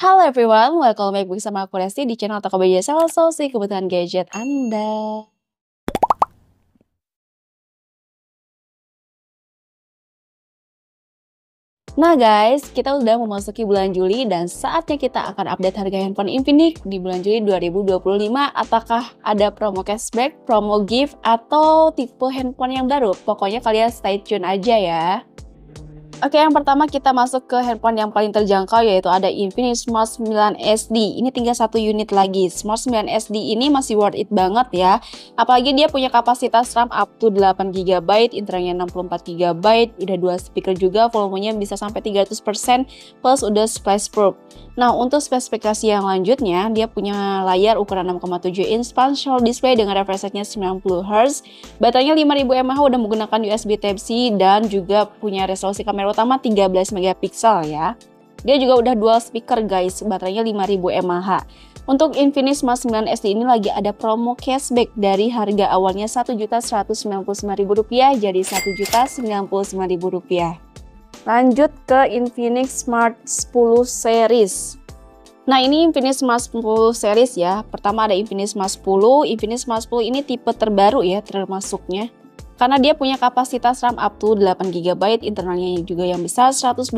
Halo everyone, welcome back bersama aku Resti di channel Tokopedia Solusi kebutuhan gadget Anda. Nah guys, kita udah memasuki bulan Juli dan saatnya kita akan update harga handphone Infinix di bulan Juli 2025. Apakah ada promo cashback, promo gift, atau tipe handphone yang baru? Pokoknya kalian stay tune aja ya. Oke, yang pertama kita masuk ke handphone yang paling terjangkau yaitu ada Infinix Smart 9 SD. Ini tinggal satu unit lagi. Smart 9 SD ini masih worth it banget ya. Apalagi dia punya kapasitas RAM up to 8 GB, internalnya 64 GB, udah dua speaker juga, volumenya bisa sampai 300% plus udah splash proof. Nah, untuk spesifikasi yang lanjutnya, dia punya layar ukuran 6,7 inch functional display dengan refresh rate-nya 90 Hz. Baterainya 5000 mAh, udah menggunakan USB Type-C dan juga punya resolusi kamera utama 13 megapiksel ya. Dia juga udah dual speaker guys, baterainya 5000 mAh. Untuk Infinix Smart 9 SD ini lagi ada promo cashback dari harga awalnya Rp1.199.000 jadi Rp1.099.000. Lanjut ke Infinix Smart 10 series. Nah, ini Infinix Smart 10 series ya. Pertama ada Infinix Smart 10. Infinix Smart 10 ini tipe terbaru ya termasuknya. Karena dia punya kapasitas RAM up to 8 GB, internalnya juga yang besar 128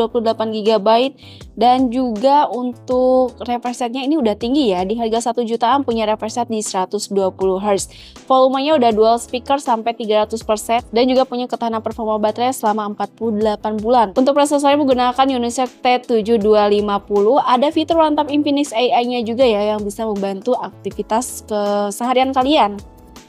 GB, dan juga untuk refresh rate-nya ini udah tinggi ya, di harga 1 jutaan punya refresh rate di 120 Hz. Volumenya udah dual speaker sampai 300% dan juga punya ketahanan performa baterai selama 48 bulan. Untuk prosesornya menggunakan Unisoc T7250, ada fitur mantap Infinix AI-nya juga ya yang bisa membantu aktivitas keseharian kalian.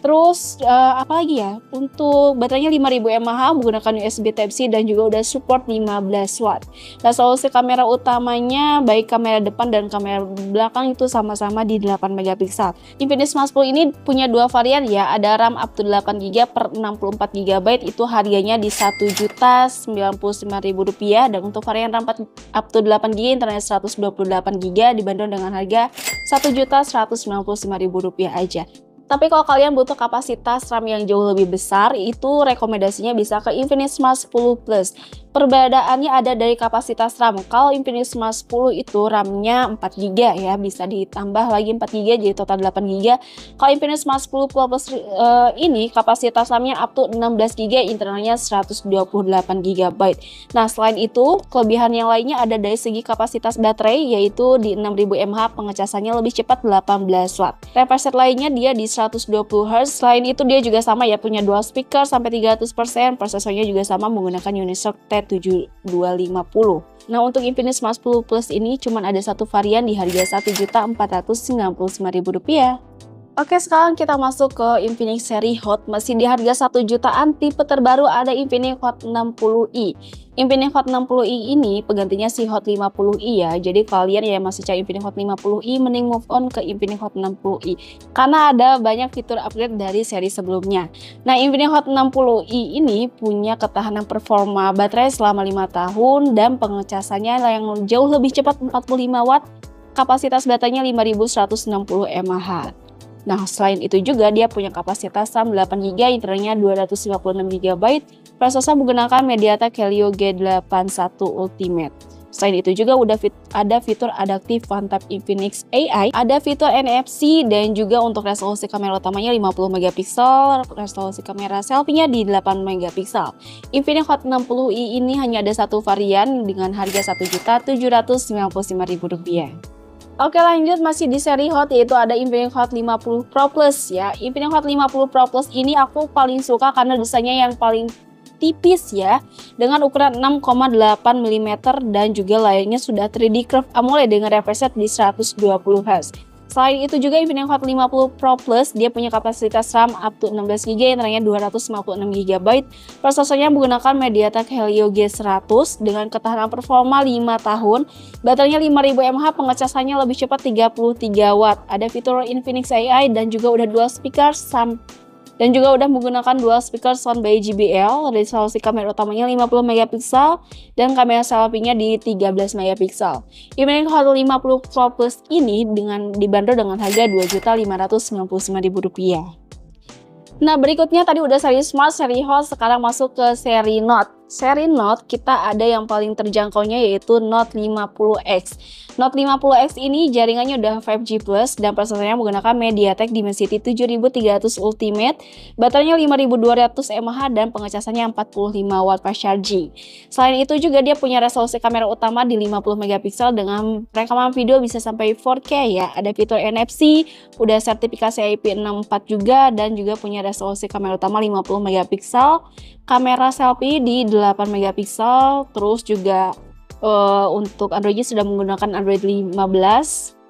Terus apalagi ya, untuk baterainya 5000 mAh menggunakan USB Type-C dan juga udah support 15 watt. Resolusi kamera utamanya baik kamera depan dan kamera belakang itu sama-sama di 8 megapiksel. Infinix Smart 10 ini punya dua varian ya, ada RAM up to 8 GB per 64 GB itu harganya di Rp1.099.000 dan untuk varian RAM up to 8 GB internet 128 GB dibanderol dengan harga Rp1.199.000 aja. Tapi kalau kalian butuh kapasitas RAM yang jauh lebih besar, itu rekomendasinya bisa ke Infinix Smart 10 Plus. Perbedaannya ada dari kapasitas RAM. Kalau Infinix Smart 10 itu RAM-nya 4 GB ya, bisa ditambah lagi 4 GB jadi total 8 GB. Kalau Infinix Smart 10 Plus ini kapasitas RAM-nya up to 16 GB, internalnya 128 GB. Nah, selain itu, kelebihan yang lainnya ada dari segi kapasitas baterai yaitu di 6000 mAh, pengecasannya lebih cepat 18 watt. Refresh rate lainnya dia di 120 Hz. Selain itu dia juga sama ya, punya dual speaker sampai 300%, prosesornya juga sama menggunakan Unisoc T7250. Nah, untuk Infinix Smart 10 Plus ini cuma ada satu varian di harga Rp1.499.000. Oke, sekarang kita masuk ke Infinix seri Hot, masih di harga 1 jutaan. Tipe terbaru ada Infinix Hot 60i. Infinix Hot 60i ini penggantinya si Hot 50i ya. Jadi kalian yang masih cari Infinix Hot 50i mending move on ke Infinix Hot 60i karena ada banyak fitur upgrade dari seri sebelumnya. Nah, Infinix Hot 60i ini punya ketahanan performa baterai selama 5 tahun dan pengecasannya yang jauh lebih cepat 45 watt. Kapasitas baterainya 5160 mAh. Nah, selain itu juga dia punya kapasitas RAM 8 GB, internalnya 256 GB, prosesor menggunakan MediaTek Helio G81 Ultimate. Selain itu juga udah ada fitur adaptif mantap Infinix AI, ada fitur NFC dan juga untuk resolusi kamera utamanya 50 megapiksel, resolusi kamera selfie-nya di 8 megapiksel. Infinix Hot 60i ini hanya ada satu varian dengan harga Rp1.799.000. Oke, lanjut masih di seri Hot yaitu ada Infinix Hot 50 Pro Plus ya. Infinix Hot 50 Pro Plus ini aku paling suka karena desainnya yang paling tipis ya, dengan ukuran 6,8 mm dan juga layarnya sudah 3D Curve AMOLED dengan refresh rate di 120 Hz. Selain itu juga Infinix Hot 50 Pro Plus dia punya kapasitas RAM up to 16 GB, internalnya 256 GB. Prosesornya menggunakan MediaTek Helio G100 dengan ketahanan performa 5 tahun. Baterainya 5000 mAh, pengecasannya lebih cepat 33 watt. Ada fitur Infinix AI dan juga udah dual speaker dan juga udah menggunakan dual speaker sound by JBL. Resolusi kamera utamanya 50 megapiksel dan kamera selfie-nya di 13 megapiksel. Infinix Hot 50 Pro Plus ini dibanderol dengan harga Rp2.599.000. Nah, berikutnya tadi udah seri Smart, seri Hot, sekarang masuk ke seri Note. seri Note kita ada yang paling terjangkaunya yaitu Note 50X. Note 50X ini jaringannya udah 5G Plus dan prosesornya menggunakan MediaTek Dimensity 7300 Ultimate, baterainya 5200 mAh dan pengecasannya 45 watt fast charging. Selain itu juga dia punya resolusi kamera utama di 50 megapiksel dengan rekaman video bisa sampai 4K ya. Ada fitur NFC, udah sertifikasi IP64 juga dan juga punya resolusi kamera utama 50 megapiksel, kamera selfie di 8 megapiksel, terus juga untuk Androidnya sudah menggunakan Android 15.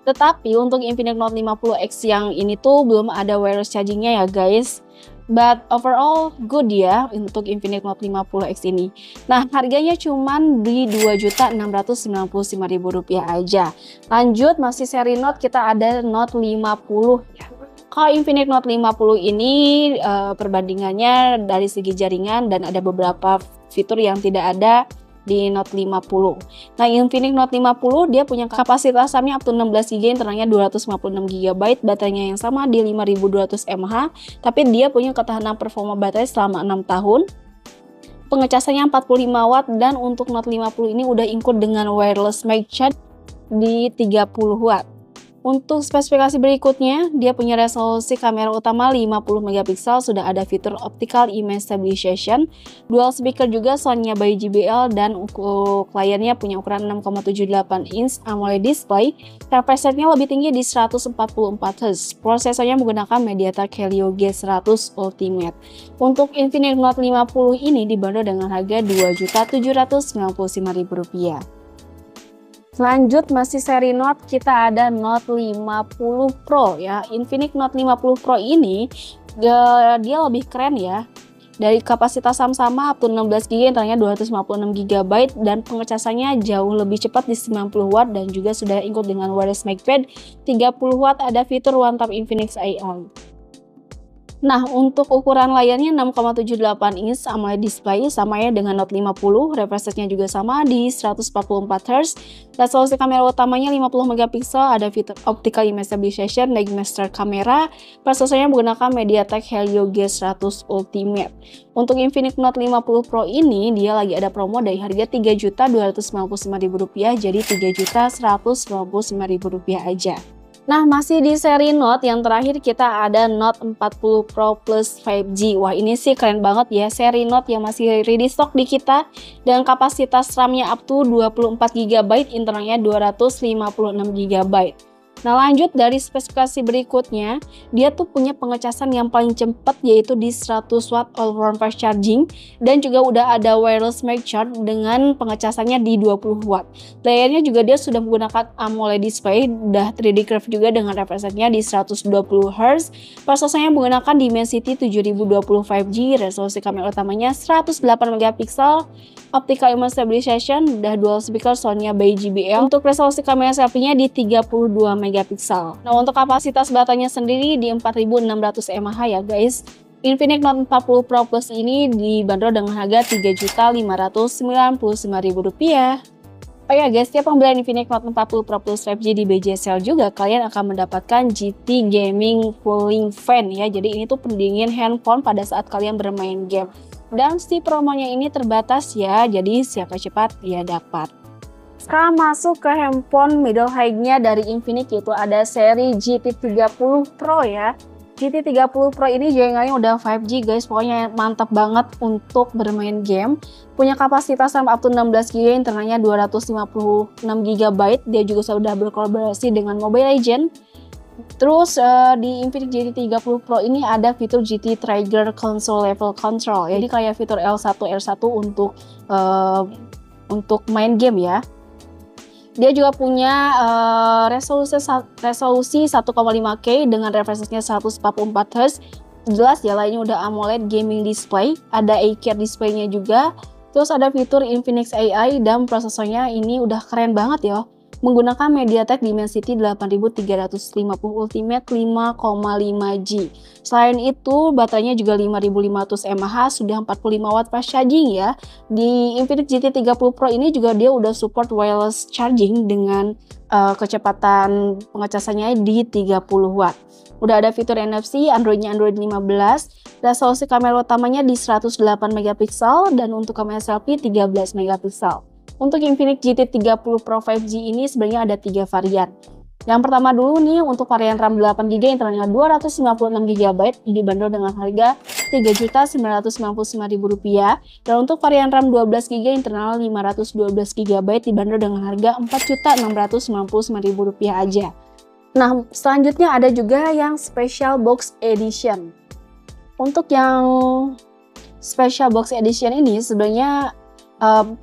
Tetapi untuk Infinix Note 50X yang ini tuh belum ada wireless chargingnya ya guys. But overall good ya untuk Infinix Note 50X ini. Nah harganya cuman di Rp2.695.000 aja. Lanjut masih seri Note, kita ada Note 50 ya. Kalau Infinix Note 50 ini perbandingannya dari segi jaringan dan ada beberapa fitur yang tidak ada di Note 50. Nah, Infinix Note 50 dia punya kapasitas RAM-nya up to 16GB, internalnya 256GB, baterainya yang sama di 5200 mAh, tapi dia punya ketahanan performa baterai selama 6 tahun. Pengecasannya 45 watt dan untuk Note 50 ini udah include dengan wireless mic charge di 30 watt. Untuk spesifikasi berikutnya, dia punya resolusi kamera utama 50 megapiksel, sudah ada fitur optical image stabilization, dual speaker juga soundnya by JBL, dan untuk layarnya punya ukuran 6,78 inch AMOLED display. Refresh rate-nya lebih tinggi di 144 Hz. Prosesornya menggunakan MediaTek Helio G100 Ultimate. Untuk Infinix Note 50 ini dibanderol dengan harga Rp2.795.000. Lanjut masih seri Note, kita ada Note 50 Pro ya. Infinix Note 50 Pro ini dia lebih keren ya. Dari kapasitas sama-sama up to 16GB, internalnya 256GB dan pengecasannya jauh lebih cepat di 90 watt dan juga sudah include dengan wireless mic pad 30 watt, ada fitur One Tap Infinix AI. Nah, untuk ukuran layarnya 6,78 inch AMOLED display, sama ya dengan Note 50, refresh rate-nya juga sama di 144 Hz. Resolusi kamera utamanya 50 megapiksel, ada fitur optical image stabilization dan master kamera. Prosesornya menggunakan MediaTek Helio G100 Ultimate. Untuk Infinix Note 50 Pro ini dia lagi ada promo dari harga Rp3.295.000 jadi Rp3.195.000 aja. Nah, masih di seri Note, yang terakhir kita ada Note 40 Pro Plus 5G. Wah, ini sih keren banget ya, seri Note yang masih ready stock di kita. Dan kapasitas RAM-nya up to 24GB, internalnya 256GB. Nah, lanjut dari spesifikasi berikutnya, dia tuh punya pengecasan yang paling cepat yaitu di 100 watt all round fast charging dan juga udah ada wireless mic charge dengan pengecasannya di 20 watt. Layarnya juga dia sudah menggunakan AMOLED display, udah 3D curve juga dengan refresh rate-nya di 120 Hz. Prosesornya menggunakan Dimensity 7020 5G, resolusi kamera utamanya 108 megapiksel, optical image stabilization, udah dual speaker soundnya by JBL. Untuk resolusi kamera selfie-nya di 32 megapiksel. Nah, untuk kapasitas baterainya sendiri di 4600 mAh ya guys. Infinix Note 40 Pro Plus ini dibanderol dengan harga Rp3.599.000. Oh ya guys, setiap pembelian Infinix Note 40 Pro Plus 5G di BJ Sale juga kalian akan mendapatkan GT Gaming Cooling Fan ya. Jadi ini tuh pendingin handphone pada saat kalian bermain game. Dan si promonya ini terbatas ya, jadi siapa cepat dia dapat. Sekarang masuk ke handphone middle high-nya dari Infinix, yaitu ada seri GT30 Pro ya. GT30 Pro ini jaringannya udah 5G guys, pokoknya mantap banget untuk bermain game. Punya kapasitas RAM up to 16GB, internalnya 256GB. Dia juga sudah berkolaborasi dengan Mobile Legends. Terus di Infinix GT30 Pro ini ada fitur GT Trigger Console Level Control. Jadi kayak fitur L1 R1 untuk main game ya. Dia juga punya resolusi 1,5K dengan refresh rate-nya 144 Hz. Jelas ya, lainnya udah AMOLED gaming display, ada A-Care display-nya juga. Terus ada fitur Infinix AI dan prosesornya ini udah keren banget ya. Menggunakan MediaTek Dimensity 8350 Ultimate 5,5G. Selain itu, baterainya juga 5500 mAh, sudah 45 watt fast charging ya. Di Infinix GT30 Pro ini juga dia udah support wireless charging dengan kecepatan pengecasannya di 30 watt. Udah ada fitur NFC, Android-nya Android 15, resolusi kamera utamanya di 108 megapiksel dan untuk kamera selfie 13 megapiksel. Untuk Infinix GT30 Pro 5G ini sebenarnya ada 3 varian. Yang pertama dulu nih, untuk varian RAM 8GB internalnya 256GB dibanderol dengan harga Rp3.999.000, dan untuk varian RAM 12GB internal 512GB dibanderol dengan harga Rp4.699.000 aja. Nah, selanjutnya ada juga yang Special Box Edition. Untuk yang Special Box Edition ini sebenarnya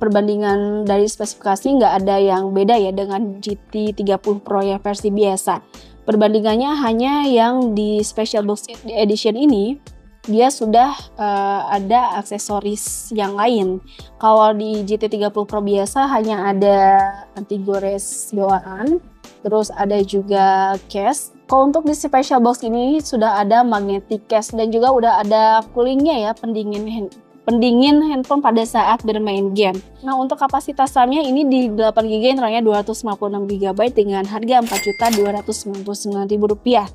perbandingan dari spesifikasi nggak ada yang beda ya dengan GT30 Pro yang versi biasa. Perbandingannya hanya yang di Special Box Edition ini dia sudah ada aksesoris yang lain. Kalau di GT30 Pro biasa hanya ada anti gores bawaan, terus ada juga case. Kalau untuk di Special Box ini sudah ada magnetic case dan juga udah ada coolingnya ya, pendingin handphone pada saat bermain game. Nah, untuk kapasitas RAM-nya ini di 8GB internalnya 256GB dengan harga Rp4.299.000.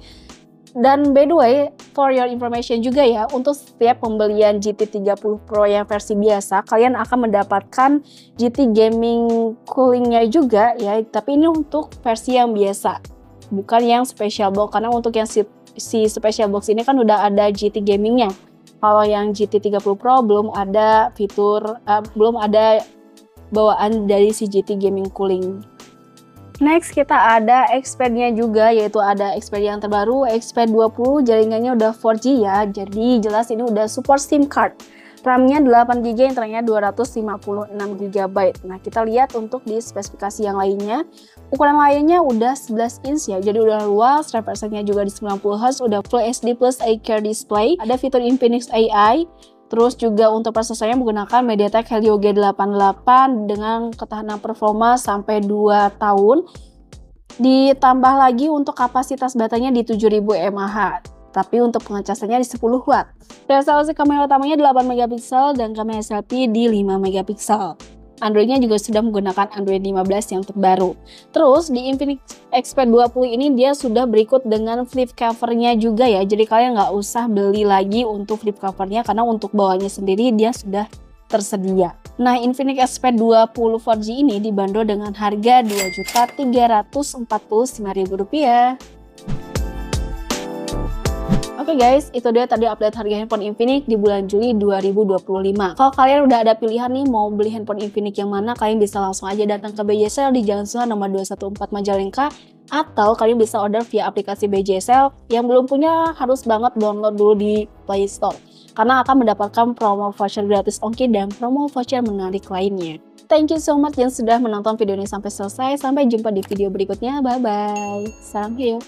Dan by the way, for your information juga ya, untuk setiap pembelian GT30 Pro yang versi biasa, kalian akan mendapatkan GT Gaming Coolingnya juga ya, tapi ini untuk versi yang biasa, bukan yang Special Box, karena untuk yang si Special Box ini kan udah ada GT Gamingnya. Kalau yang GT30 Pro belum ada fitur, belum ada bawaan dari si GT Gaming Cooling. Next kita ada Xpad-nya juga, yaitu ada Xpad yang terbaru, Xpad 20, jaringannya udah 4G ya, jadi jelas ini udah support SIM card. RAM-nya 8GB, internalnya 256GB. Nah, kita lihat untuk di spesifikasi yang lainnya. Ukuran layarnya udah 11 inch ya, jadi udah luas, refresh rate-nya juga di 90Hz, udah Full HD plus 8K display, ada fitur Infinix AI, terus juga untuk prosesornya menggunakan MediaTek Helio G88 dengan ketahanan performa sampai 2 tahun. Ditambah lagi untuk kapasitas baterainya di 7000 mAh. Tapi untuk pengecasannya di 10 watt. Resolusi kamera utamanya 8 megapiksel dan kamera selfie di 5 megapiksel. Android-nya juga sudah menggunakan Android 15 yang terbaru. Terus di Infinix Xpad 20 ini dia sudah berikut dengan flip cover-nya juga ya. Jadi kalian nggak usah beli lagi untuk flip cover-nya karena untuk bawahnya sendiri dia sudah tersedia. Nah, Infinix Xpad 20 4G ini dibanderol dengan harga Rp2.349.000. Oke guys, itu dia tadi update harga handphone Infinix di bulan Juli 2025. Kalau kalian udah ada pilihan nih mau beli handphone Infinix yang mana, kalian bisa langsung aja datang ke BJSL di Jalan Suha nomor 214 Majalengka, atau kalian bisa order via aplikasi BJSL. Yang belum punya harus banget download dulu di Play Store, karena akan mendapatkan promo voucher gratis ongkir dan promo voucher menarik lainnya. Thank you so much yang sudah menonton video ini sampai selesai. Sampai jumpa di video berikutnya. Bye bye. Salam heyo.